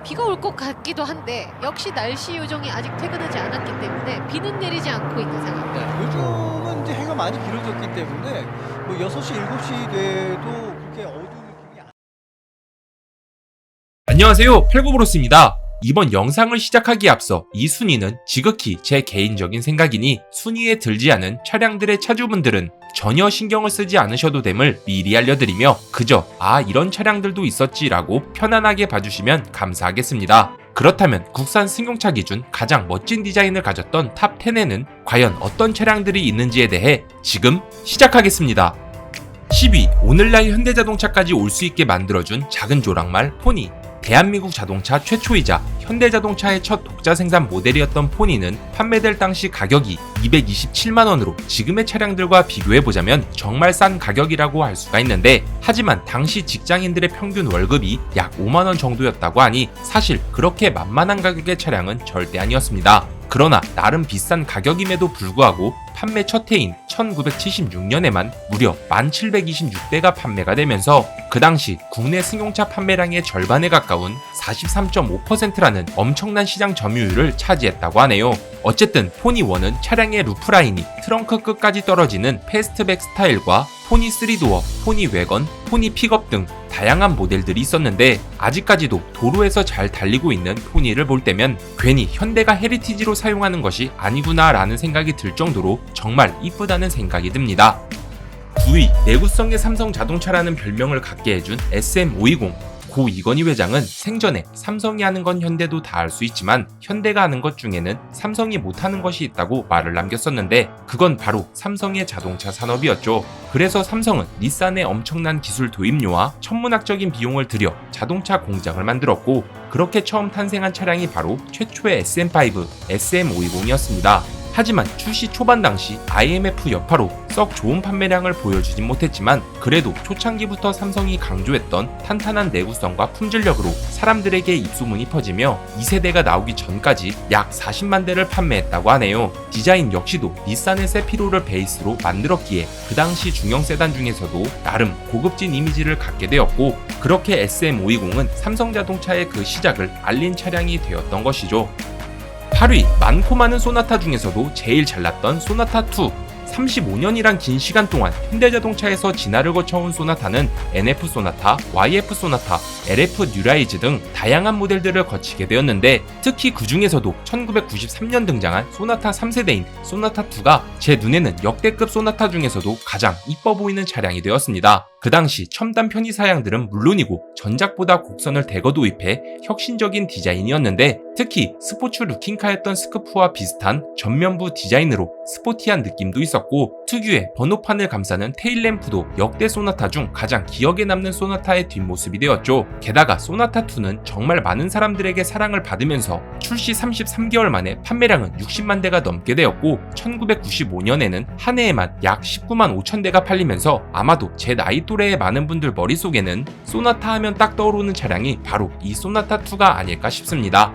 비가 올 것 같기도 한데 역시 날씨 요정이 아직 퇴근하지 않았기 때문에 비는 내리지 않고 있는 상황입니다. 네, 요즘은 이제 해가 많이 길어졌기 때문에 뭐 6시, 7시 돼도 그렇게 어두운 느낌이 안. 안녕하세요, 팔구브로스입니다. 이번 영상을 시작하기에 앞서 이 순위는 지극히 제 개인적인 생각이니 순위에 들지 않은 차량들의 차주분들은 전혀 신경을 쓰지 않으셔도 됨을 미리 알려드리며 그저 이런 차량들도 있었지 라고 편안하게 봐주시면 감사하겠습니다. 그렇다면 국산 승용차 기준 가장 멋진 디자인을 가졌던 탑 10에는 과연 어떤 차량들이 있는지에 대해 지금 시작하겠습니다. 10위, 오늘날 현대자동차까지 올 수 있게 만들어준 작은 조랑말 포니. 대한민국 자동차 최초이자 현대자동차의 첫 독자 생산 모델이었던 포니는 판매될 당시 가격이 227만원으로 지금의 차량들과 비교해보자면 정말 싼 가격이라고 할 수가 있는데, 하지만 당시 직장인들의 평균 월급이 약 5만원 정도였다고 하니 사실 그렇게 만만한 가격의 차량은 절대 아니었습니다. 그러나 나름 비싼 가격임에도 불구하고 판매 첫 해인 1976년에만 무려 1726대가 판매가 되면서 그 당시 국내 승용차 판매량의 절반에 가까운 43.5%라는 엄청난 시장 점유율을 차지했다고 하네요. 어쨌든 포니1은 차량의 루프라인이 트렁크 끝까지 떨어지는 패스트백 스타일과 포니 3도어, 포니 웨건, 포니 픽업 등 다양한 모델들이 있었는데, 아직까지도 도로에서 잘 달리고 있는 포니를 볼 때면 괜히 현대가 헤리티지로 사용하는 것이 아니구나 라는 생각이 들 정도로 정말 이쁘다는 생각이 듭니다. 9위, 내구성의 삼성 자동차라는 별명을 갖게 해준 SM520. 고 이건희 회장은 생전에 삼성이 하는 건 현대도 다 할 수 있지만 현대가 하는 것 중에는 삼성이 못하는 것이 있다고 말을 남겼었는데, 그건 바로 삼성의 자동차 산업이었죠. 그래서 삼성은 닛산의 엄청난 기술 도입료와 천문학적인 비용을 들여 자동차 공장을 만들었고, 그렇게 처음 탄생한 차량이 바로 최초의 SM5, SM520이었습니다. 하지만 출시 초반 당시 IMF 여파로 썩 좋은 판매량을 보여주진 못했지만 그래도 초창기부터 삼성이 강조했던 탄탄한 내구성과 품질력으로 사람들에게 입소문이 퍼지며 2세대가 나오기 전까지 약 40만 대를 판매했다고 하네요. 디자인 역시도 닛산의 세피로를 베이스로 만들었기에 그 당시 중형 세단 중에서도 나름 고급진 이미지를 갖게 되었고, 그렇게 SM520은 삼성자동차의 그 시작을 알린 차량이 되었던 것이죠. 8위, 많고 많은 소나타 중에서도 제일 잘났던 소나타2. 35년이란 긴 시간 동안 현대자동차에서 진화를 거쳐온 소나타는 NF 소나타, YF 소나타, LF 뉴라이즈 등 다양한 모델들을 거치게 되었는데, 특히 그 중에서도 1993년 등장한 소나타 3세대인 소나타2가 제 눈에는 역대급 소나타 중에서도 가장 이뻐 보이는 차량이 되었습니다. 그 당시 첨단 편의 사양들은 물론이고 전작보다 곡선을 대거 도입해 혁신적인 디자인이었는데, 특히 스포츠 루킹카였던 스크프와 비슷한 전면부 디자인으로 스포티한 느낌도 있었고, 특유의 번호판을 감싸는 테일램프도 역대 소나타 중 가장 기억에 남는 소나타의 뒷모습이 되었죠. 게다가 소나타2는 정말 많은 사람들에게 사랑을 받으면서 출시 33개월 만에 판매량은 60만 대가 넘게 되었고, 1995년에는 한 해에만 약 19만 5천 대가 팔리면서 아마도 제 나이 또래의 많은 분들 머릿속에는 소나타 하면 딱 떠오르는 차량이 바로 이 소나타2가 아닐까 싶습니다.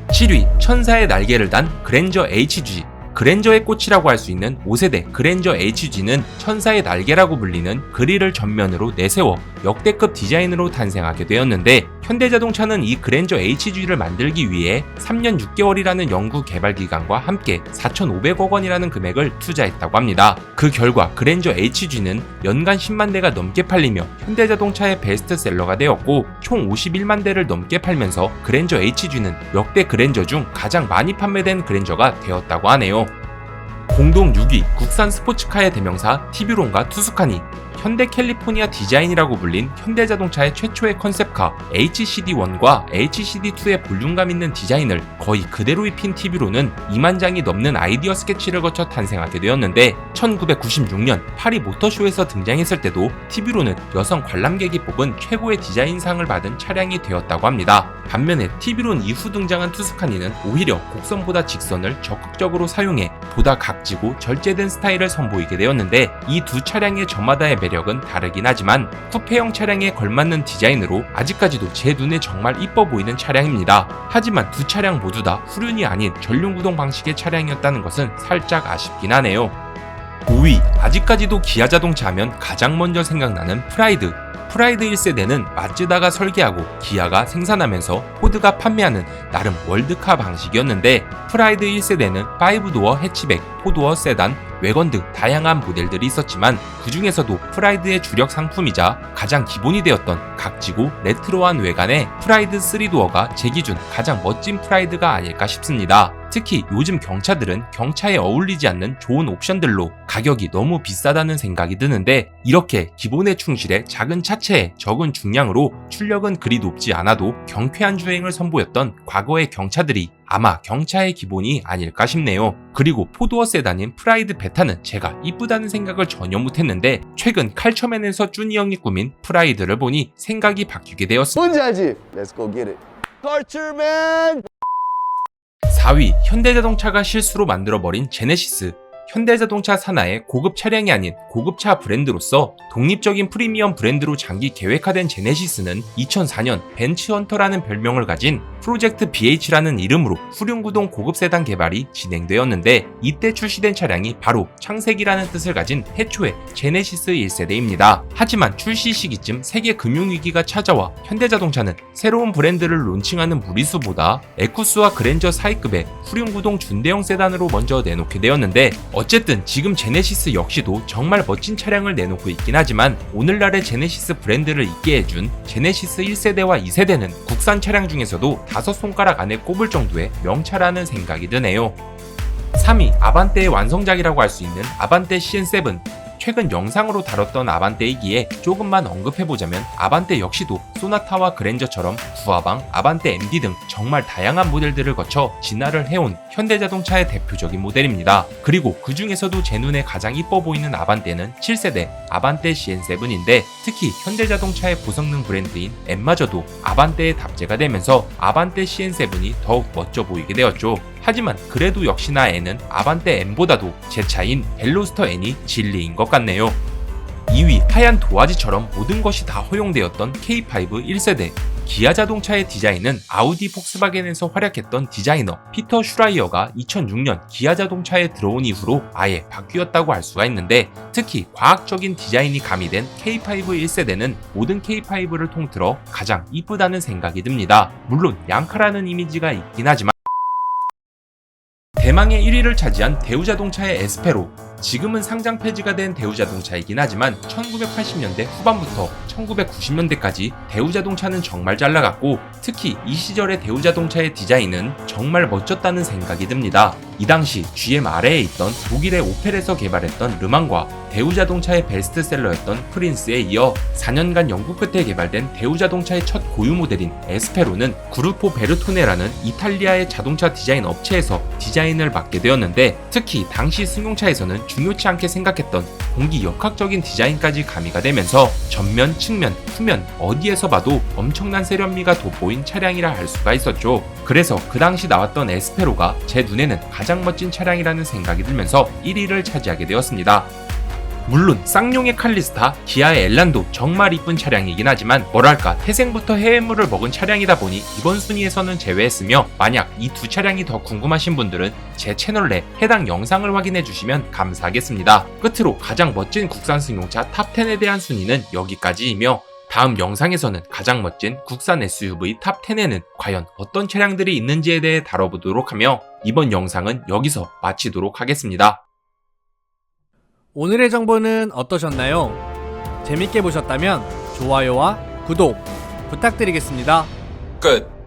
7위, 천사의 날개를 단 그랜저 HG. 그랜저의 꽃이라고 할 수 있는 5세대 그랜저 HG는 천사의 날개라고 불리는 그릴을 전면으로 내세워 역대급 디자인으로 탄생하게 되었는데, 현대자동차는 이 그랜저 HG를 만들기 위해 3년 6개월이라는 연구 개발 기간과 함께 4,500억 원이라는 금액을 투자했다고 합니다. 그 결과 그랜저 HG는 연간 10만 대가 넘게 팔리며 현대자동차의 베스트셀러가 되었고, 총 51만 대를 넘게 팔면서 그랜저 HG는 역대 그랜저 중 가장 많이 판매된 그랜저가 되었다고 하네요. 공동 6위, 국산 스포츠카의 대명사 티뷰론과 투스카니. 현대 캘리포니아 디자인이라고 불린 현대자동차의 최초의 컨셉카 HCD1과 HCD2의 볼륨감 있는 디자인을 거의 그대로 입힌 티뷰론은 2만 장이 넘는 아이디어 스케치를 거쳐 탄생하게 되었는데, 1996년 파리 모터쇼에서 등장했을 때도 티뷰론은 여성 관람객이 뽑은 최고의 디자인상을 받은 차량이 되었다고 합니다. 반면에 티뷰론 이후 등장한 투스카니는 오히려 곡선보다 직선을 적극적으로 사용해 보다 각지고 절제된 스타일을 선보이게 되었는데, 이 두 차량의 저마다의 매력은 다르긴 하지만 쿠페형 차량에 걸맞는 디자인으로 아직까지도 제 눈에 정말 이뻐 보이는 차량입니다. 하지만 두 차량 모두 다 후륜이 아닌 전륜구동 방식의 차량이었다는 것은 살짝 아쉽긴 하네요. 5위, 아직까지도 기아 자동차 하면 가장 먼저 생각나는 프라이드. 프라이드 1세대는 마츠다가 설계하고 기아가 생산하면서 포드가 판매하는 나름 월드카 방식이었는데, 프라이드 1세대는 5도어 해치백, 4도어 세단, 외건 등 다양한 모델들이 있었지만 그 중에서도 프라이드의 주력 상품이자 가장 기본이 되었던 각지고 레트로한 외관의 프라이드 3도어가 제 기준 가장 멋진 프라이드가 아닐까 싶습니다. 특히 요즘 경차들은 경차에 어울리지 않는 좋은 옵션들로 가격이 너무 비싸다는 생각이 드는데, 이렇게 기본에 충실해 작은 차체에 적은 중량으로 출력은 그리 높지 않아도 경쾌한 주행을 선보였던 과거의 경차들이 아마 경차의 기본이 아닐까 싶네요. 그리고 4도어 세단인 프라이드 베타는 제가 이쁘다는 생각을 전혀 못했는데, 최근 칼처맨에서 쭈니 형이 꾸민 프라이드를 보니 생각이 바뀌게 되었습니다. 뭔지 알지? Let's go get it. Culture 4위, 현대자동차가 실수로 만들어버린 제네시스. 현대자동차 산하의 고급 차량이 아닌 고급차 브랜드로서 독립적인 프리미엄 브랜드로 장기 계획화된 제네시스는 2004년 벤츠 헌터라는 별명을 가진 프로젝트 BH라는 이름으로 후륜구동 고급 세단 개발이 진행되었는데, 이때 출시된 차량이 바로 창세기라는 뜻을 가진 해초의 제네시스 1세대입니다. 하지만 출시 시기쯤 세계 금융위기가 찾아와 현대자동차는 새로운 브랜드를 론칭하는 무리수보다 에쿠스와 그랜저 사이급의 후륜구동 준대형 세단으로 먼저 내놓게 되었는데, 어쨌든 지금 제네시스 역시도 정말 멋진 차량을 내놓고 있긴 하지만 오늘날의 제네시스 브랜드를 있게 해준 제네시스 1세대와 2세대는 국산 차량 중에서도 5손가락 안에 꼽을 정도의 명차라는 생각이 드네요. 3위, 아반떼의 완성작이라고 할 수 있는 아반떼 CN7. 최근 영상으로 다뤘던 아반떼이기에 조금만 언급해보자면, 아반떼 역시도 소나타와 그랜저처럼 구화방, 아반떼 MD 등 정말 다양한 모델들을 거쳐 진화를 해온 현대자동차의 대표적인 모델입니다. 그리고 그 중에서도 제 눈에 가장 이뻐 보이는 아반떼는 7세대 아반떼 CN7인데, 특히 현대자동차의 고성능 브랜드인 M마저도 아반떼에 답재가 되면서 아반떼 CN7이 더욱 멋져 보이게 되었죠. 하지만 그래도 역시나 N은 아반떼 M보다도 제 차인 벨로스터 N이 진리인 것 같네요. 2위, 하얀 도화지처럼 모든 것이 다 허용되었던 K5 1세대. 기아 자동차의 디자인은 아우디 폭스바겐에서 활약했던 디자이너 피터 슈라이어가 2006년 기아 자동차에 들어온 이후로 아예 바뀌었다고 할 수가 있는데, 특히 과학적인 디자인이 가미된 K5 1세대는 모든 K5를 통틀어 가장 이쁘다는 생각이 듭니다. 물론 양카라는 이미지가 있긴 하지만 대망의 1위를 차지한 대우자동차의 에스페로. 지금은 상장 폐지가 된 대우자동차이긴 하지만 1980년대 후반부터 1990년대까지 대우자동차는 정말 잘 나갔고, 특히 이 시절의 대우자동차의 디자인은 정말 멋졌다는 생각이 듭니다. 이 당시 GM 아래에 있던 독일의 오펠에서 개발했던 르망과 대우자동차의 베스트셀러였던 프린스에 이어 4년간 연구 끝에 개발된 대우자동차의 첫 고유 모델인 에스페로는 그루포 베르토네라는 이탈리아의 자동차 디자인 업체에서 디자인을 맡게 되었는데, 특히 당시 승용차에서는 중요치 않게 생각했던 공기 역학적인 디자인까지 가미가 되면서 전면, 측면, 후면 어디에서 봐도 엄청난 세련미가 돋보인 차량이라 할 수가 있었죠. 그래서 그 당시 나왔던 에스페로가 제 눈에는 가장 멋진 차량이라는 생각이 들면서 1위를 차지하게 되었습니다. 물론 쌍용의 칼리스타, 기아의 엘란도 정말 이쁜 차량이긴 하지만 뭐랄까 태생부터 해외물을 먹은 차량이다 보니 이번 순위에서는 제외했으며, 만약 이 두 차량이 더 궁금하신 분들은 제 채널 내 해당 영상을 확인해 주시면 감사하겠습니다. 끝으로 가장 멋진 국산 승용차 탑10에 대한 순위는 여기까지이며, 다음 영상에서는 가장 멋진 국산 SUV 탑10에는 과연 어떤 차량들이 있는지에 대해 다뤄보도록 하며, 이번 영상은 여기서 마치도록 하겠습니다. 오늘의 정보는 어떠셨나요? 재밌게 보셨다면 좋아요와 구독 부탁드리겠습니다. 끝.